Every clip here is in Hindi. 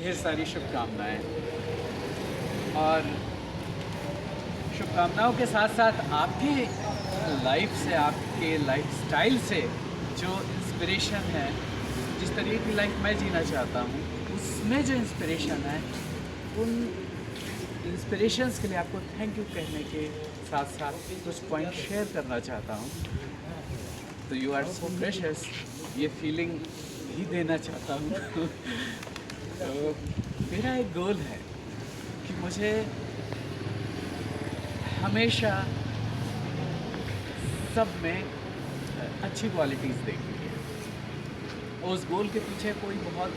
ढेर सारी शुभकामनाएँ और शुभकामनाओं के साथ साथ आपकी लाइफ से, आपके लाइफस्टाइल से जो इंस्पिरेशन है, जिस तरीके की लाइफ मैं जीना चाहता हूँ, उसमें जो इंस्पिरेशन है, उन इंस्पिरेशंस के लिए आपको थैंक यू कहने के साथ साथ कुछ पॉइंट शेयर करना चाहता हूँ। तो यू आर सो प्रेशियस, ये फीलिंग ही देना चाहता हूँ। तो मेरा एक गोल है कि मुझे हमेशा सब में अच्छी क्वालिटीज़ देखनी है। उस गोल के पीछे कोई बहुत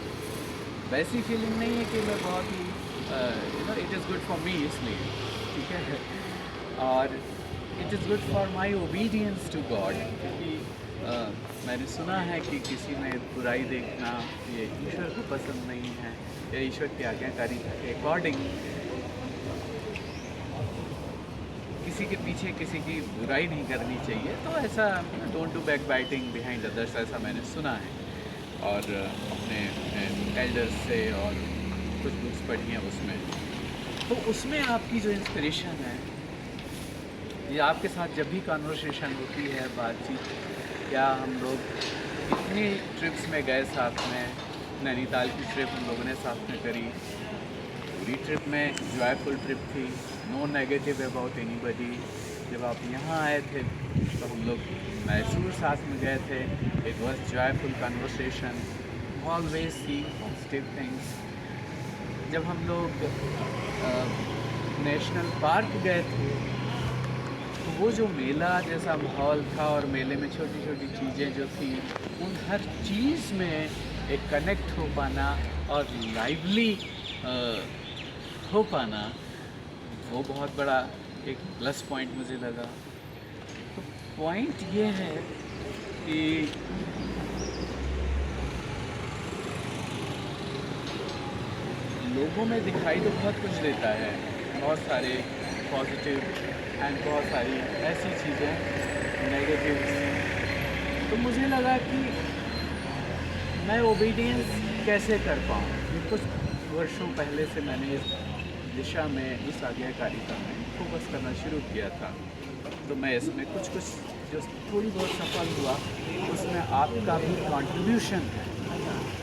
वैसी फीलिंग नहीं है कि मैं बहुत ही it is good for me, इसलिए ठीक है। और it is good for my obedience to God, क्योंकि मैंने सुना है कि किसी में बुराई देखना ये ईश्वर को पसंद नहीं है, या ईश्वर की आज्ञाकारी के अकॉर्डिंग किसी के पीछे किसी की बुराई नहीं करनी चाहिए। तो ऐसा don't do back biting behind others, ऐसा मैंने सुना है और अपने एल्डर्स से और कुछ बुक्स पढ़ी हैं उसमें। तो उसमें आपकी जो इंस्पिरेशन है, ये आपके साथ जब भी कॉन्वर्सेशन होती है, बातचीत, या हम लोग इतनी ट्रिप्स में गए साथ में, नैनीताल की ट्रिप हम लोगों ने साथ में करी, पूरी ट्रिप में जॉयफुल ट्रिप थी, नो नेगेटिव अबाउट एनीबडी। जब आप यहाँ आए थे तो हम लोग मैसूर साथ में गए थे, it was joyful conversation, always see positive things. जब हम लोग नेशनल पार्क गए थे तो वो जो मेला जैसा माहौल था और मेले में छोटी छोटी चीज़ें जो थी, उन हर चीज़ में एक कनेक्ट हो पाना और लाइवली हो पाना, वो बहुत बड़ा एक प्लस पॉइंट मुझे लगा। तो पॉइंट ये है कि लोगों में दिखाई तो बहुत कुछ देता है, बहुत सारे पॉजिटिव एंड बहुत सारी ऐसी चीज़ें नेगेटिव। तो मुझे लगा कि मैं ओबीडियंस कैसे कर पाऊँ। कुछ वर्षों पहले से मैंने इस दिशा में, इस आज्ञाकारिता में फोकस करना शुरू किया था। तो मैं इसमें कुछ जो थोड़ी बहुत सफल हुआ, उसमें आपका भी कंट्रीब्यूशन है।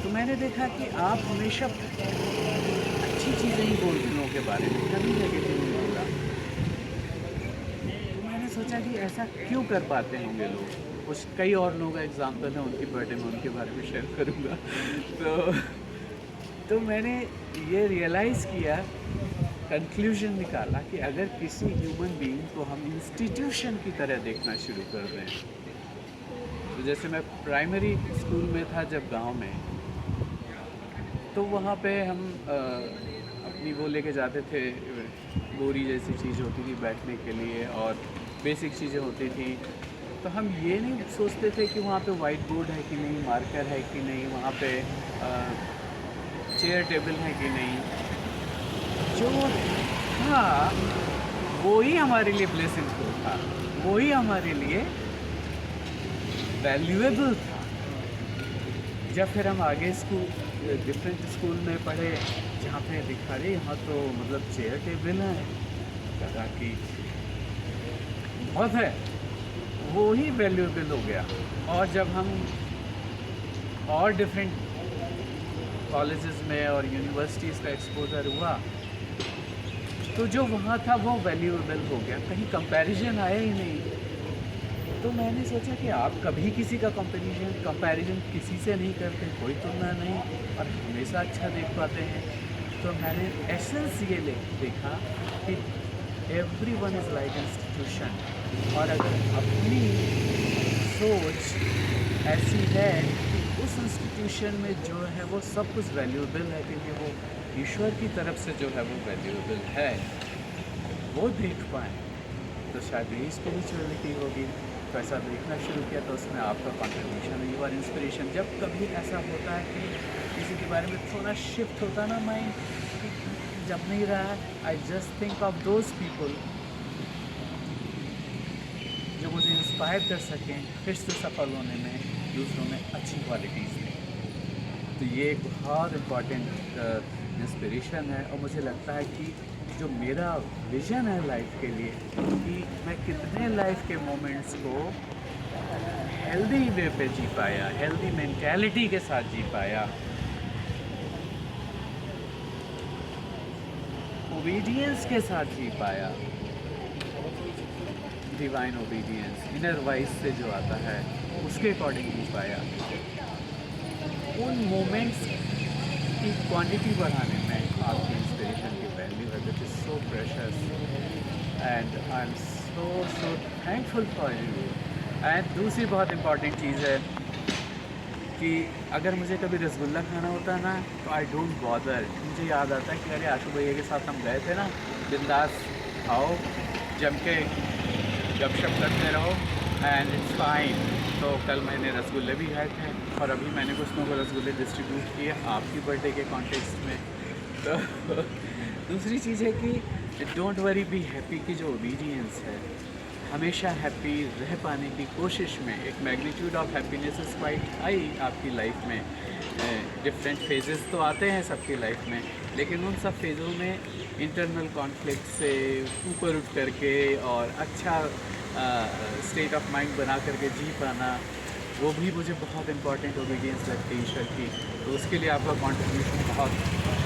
तो मैंने देखा कि आप हमेशा अच्छी चीज़ें ही बोलते हैं लोगों के बारे में, कभी नेगेटिव नहीं बोला। तो मैंने सोचा कि ऐसा क्यों कर पाते होंगे लोग। कुछ कई और लोगों का एग्जाम्पल है, उनकी बर्थडे में उनके बारे में शेयर करूँगा। तो मैंने ये रियलाइज़ किया, कंक्लूजन निकाला कि अगर किसी ह्यूमन बीइंग को हम इंस्टीट्यूशन की तरह देखना शुरू कर दें, तो जैसे मैं प्राइमरी स्कूल में था जब गांव में, तो वहाँ पे हम अपनी वो लेके जाते थे, बोरी जैसी चीज़ होती थी बैठने के लिए और बेसिक चीज़ें होती थी। तो हम ये नहीं सोचते थे कि वहाँ पे वाइट बोर्ड है कि नहीं, मार्कर है कि नहीं, वहाँ पे चेयर टेबल है कि नहीं। जो था वो ही हमारे लिए ब्लेसिंगफुल था, वो ही हमारे लिए वैल्यूएबल था। जब फिर हम आगे डिफरेंट स्कूल में पढ़े, जहाँ पे दिखा रहे यहाँ तो मतलब चेयर टेबल है, लगा कि बहुत है, वो ही वैल्यूएबल हो गया। और जब हम और डिफरेंट कॉलेजेस में और यूनिवर्सिटीज़ का एक्सपोजर हुआ, तो जो वहाँ था वो वैल्यूएबल हो गया, कहीं कंपैरिजन आया ही नहीं। तो मैंने सोचा कि आप कभी किसी का कंपैरिजन किसी से नहीं करते, कोई तुलना नहीं, और हमेशा अच्छा देख पाते हैं। तो मैंने एसेंस ये देखा कि एवरीवन इज़ लाइक इंस्टीट्यूशन, और अगर अपनी सोच ऐसी है कि उस इंस्टीट्यूशन में जो है वो सब कुछ वैल्यूएबल है, क्योंकि वो ईश्वर की तरफ से जो है वो वैल्यूएबल है, वो देख पाएँ, तो शायद ये स्पिरिचुअलिटी होगी। तो ऐसा देखना शुरू किया, तो उसमें आपका कंट्रीब्यूशन, यू आर इंस्पिरेशन। जब कभी ऐसा होता है कि किसी के बारे में थोड़ा शिफ्ट होता ना माइंड, जब नहीं रहा, I just think of those people जो मुझे इंस्पायर कर सकें फिर से सफल होने में, दूसरों में अच्छी क्वालिटीज़ में। तो ये एक बहुत इम्पॉर्टेंट इंस्पिरेशन है। और मुझे लगता है कि जो मेरा विज़न है लाइफ के लिए, कि मैं कितने लाइफ के मोमेंट्स को हेल्दी वे पे जी पाया, हेल्दी मेंटालिटी के साथ जी पाया, ओबीडियंस के साथ जी पाया, डिवाइन ओबीडियंस इनर वाइज से जो आता है उसके अकॉर्डिंग जी पाया। उन मोमेंट्स की क्वांटिटी बढ़ाने में आपकी इंस्पिरेशन की वैल्यू है, that is so precious and I am so thankful for you. And दूसरी बहुत इम्पॉर्टेंट चीज़ है कि अगर मुझे कभी रसगुल्ला खाना होता है ना, तो आई डोंट बॉदर। मुझे याद आता है कि अरे आशु भैया के साथ हम गए थे ना, बिंदास आओ, जम के गपशप करते रहो एंड इट्स फाइन। तो कल मैंने रसगुल्ले भी खाए थे और अभी मैंने कुछ लोगों को रसगुल्ले डिस्ट्रीब्यूट किए आपकी बर्थडे के कॉन्टेक्स्ट में। तो दूसरी चीज़ है कि डोंट वरी, बी हैप्पी की जो ओबीडियंस है, हमेशा हैप्पी रह पाने की कोशिश में एक magnitude of happiness is quite high आपकी लाइफ में। डिफरेंट फेजेस तो आते हैं सबकी लाइफ में, लेकिन उन सब फेज़ों में इंटरनल कॉन्फ्लिक्ट से ऊपर उठ करके और अच्छा स्टेट ऑफ माइंड बना करके जी पाना, वो भी मुझे बहुत इंपॉर्टेंट ओबीडियंस लगती है ईश्वर की। तो उसके लिए आपका कंट्रीब्यूशन बहुत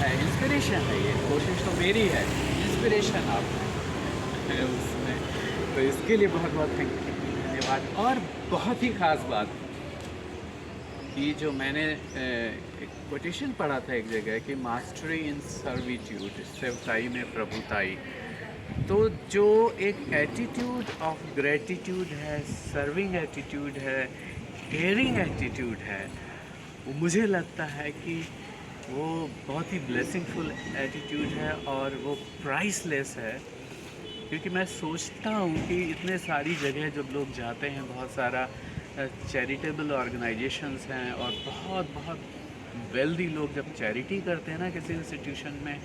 है, इंस्पिरेशन है ये। कोशिश तो मेरी है, इंस्पिरेशन आप है उसमें। तो इसके लिए बहुत बहुत धन्यवाद। और बहुत ही ख़ास बात कि जो मैंने एक कोटेशन पढ़ा था एक जगह कि मास्टरी इन सर्विट्यूड, सेवकाई में प्रभुताई। तो जो एक एटीट्यूड ऑफ ग्रेटिट्यूड है, सर्विंग एटीट्यूड है, केयरिंग एटीट्यूड है, वो मुझे लगता है कि वो बहुत ही ब्लेसिंगफुल एटीट्यूड है और वो प्राइसलेस है। क्योंकि मैं सोचता हूँ कि इतने सारी जगह जब लोग जाते हैं, बहुत सारा चैरिटेबल ऑर्गेनाइजेशंस हैं और बहुत बहुत वेल्दी लोग जब चैरिटी करते हैं ना किसी इंस्टीट्यूशन में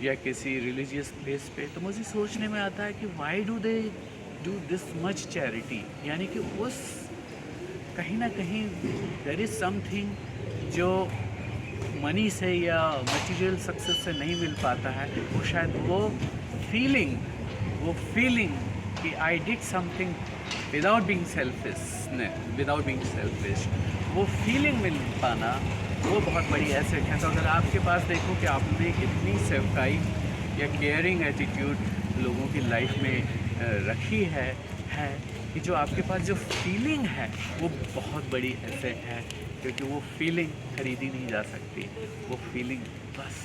या किसी रिलीजियस प्लेस पे, तो मुझे सोचने में आता है कि why do they do this much charity. यानी कि उस कहीं ना कहीं देयर इज़ समथिंग जो मनी से या मटेरियल सक्सेस से नहीं मिल पाता है। वो शायद वो फीलिंग कि I did something without being selfish, वो फीलिंग मिल पाना, वो बहुत बड़ी एसेट है। तो अगर आपके पास देखो कि आपने इतनी सेवकाई या केयरिंग एटीट्यूड लोगों की लाइफ में रखी है कि जो आपके पास जो फीलिंग है वो बहुत बड़ी एसेट है, क्योंकि वो फीलिंग खरीदी नहीं जा सकती। वो फीलिंग बस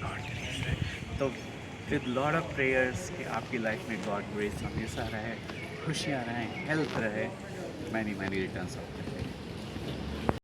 गॉड ग्रेस है। तो विद लॉट ऑफ प्रेयर्स कि आपकी लाइफ में गॉड ग्रेस हमेशा रहे, खुशियाँ रहें, हेल्थ रहे, मैनी रिटर्न्स ऑफ